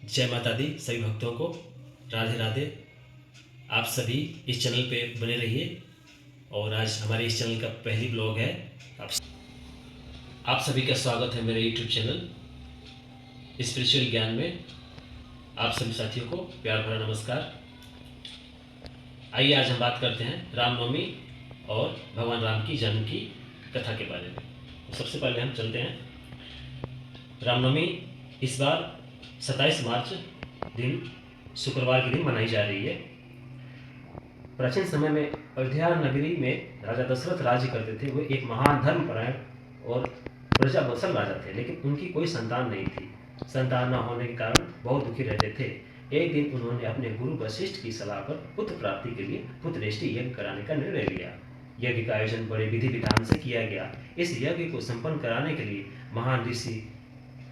जय माता दी सभी भक्तों को राधे राधे। आप सभी इस चैनल पे बने रहिए और आज हमारे इस चैनल का पहली ब्लॉग है। आप सभी का स्वागत है मेरे YouTube चैनल स्पिरिचुअल ज्ञान में। आप सभी साथियों को प्यार भरा नमस्कार। आइए आज हम बात करते हैं रामनवमी और भगवान राम की जन्म की कथा के बारे में। तो सबसे पहले हम चलते हैं रामनवमी इस बार 27 मार्च दिन शुक्रवार के दिन मनाई जा रही है। प्राचीन समय में अयोध्या नगरी में राजा दशरथ राज्य करते थे। वो एक महान धर्मपरायण और प्रजावत्सल राजा थे, लेकिन उनकी कोई संतान नहीं थी। संतान न होने के कारण बहुत दुखी रहते थे। एक दिन उन्होंने अपने गुरु वशिष्ठ की सलाह पर पुत्र प्राप्ति के लिए पुत्रेष्टि यज्ञ कराने का निर्णय लिया। यज्ञ का आयोजन बड़े विधि विधान से किया गया। इस यज्ञ को संपन्न कराने के लिए महान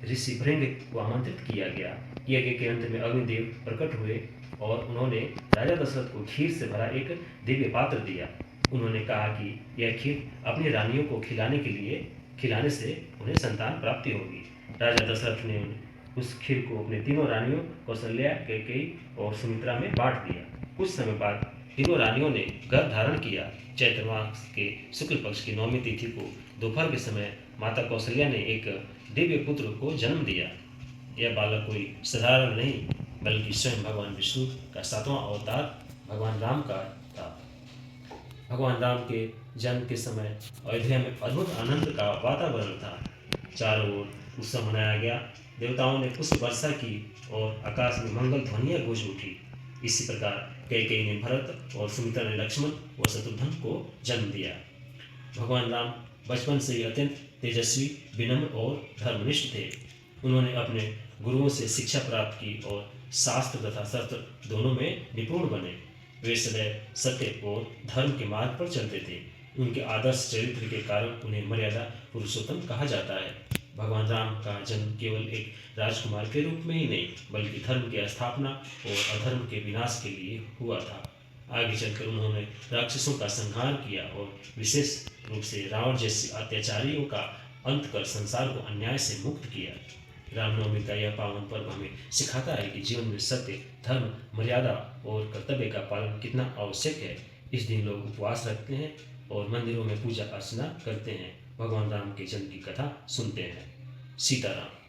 ऋषि भृंग को आमंत्रित किया गया। यज्ञ के अंत में अग्निदेव प्रकट हुए और उन्होंने राजा दशरथ को खीर से भरा एक दिव्य पात्र दिया। उन्होंने कहा कि यह खीर अपनी रानियों को खिलाने से उन्हें संतान प्राप्ति होगी। राजा दशरथ ने उस खीर को अपने तीनों रानियों कौशल्या, कैकेयी और सुमित्रा में बांट दिया। कुछ समय बाद तीनों रानियों ने गर्भ धारण किया। चैत्र मास के शुक्ल पक्ष की नौमी तिथि को दोपहर के समय माता कौशल्या ने एक दिव्य पुत्र को जन्म दिया। यह बालक कोई साधारण नहीं बल्कि स्वयं भगवान विष्णु का 7वां अवतार भगवान राम का था। भगवान राम के जन्म के समय अयोध्या में अद्भुत आनंद का वातावरण था। चारों ओर उत्सव मनाया गया। देवताओं ने पुष्प वर्षा की और आकाश में मंगल ध्वनियां गूंज उठी। इसी प्रकार कैकेयी ने भरत और सुमित्रा ने लक्ष्मण व शत्रुघ्न को जन्म दिया। भगवान राम बचपन से ही अत्यंत तेजस्वी, विनम्र और धर्मनिष्ठ थे। उन्होंने अपने गुरुओं से शिक्षा प्राप्त की और शास्त्र तथा शस्त्र दोनों में निपुण बने। वे सदैव सत्य और धर्म के मार्ग पर चलते थे। उनके आदर्श चरित्र के कारण उन्हें मर्यादा पुरुषोत्तम कहा जाता है। भगवान राम का जन्म केवल एक राजकुमार के रूप में ही नहीं बल्कि धर्म की स्थापना और अधर्म के विनाश के लिए हुआ था। आगे चलकर उन्होंने राक्षसों का संहार किया और विशेष रूप से रावण जैसे अत्याचारियों का अंत कर संसार को अन्याय से मुक्त किया। रामनवमी का यह पावन पर्व हमें सिखाता है कि जीवन में सत्य, धर्म, मर्यादा और कर्तव्य का पालन कितना आवश्यक है। इस दिन लोग उपवास रखते हैं और मंदिरों में पूजा अर्चना करते हैं। भगवान राम के जन्म की कथा सुनते हैं। सीताराम।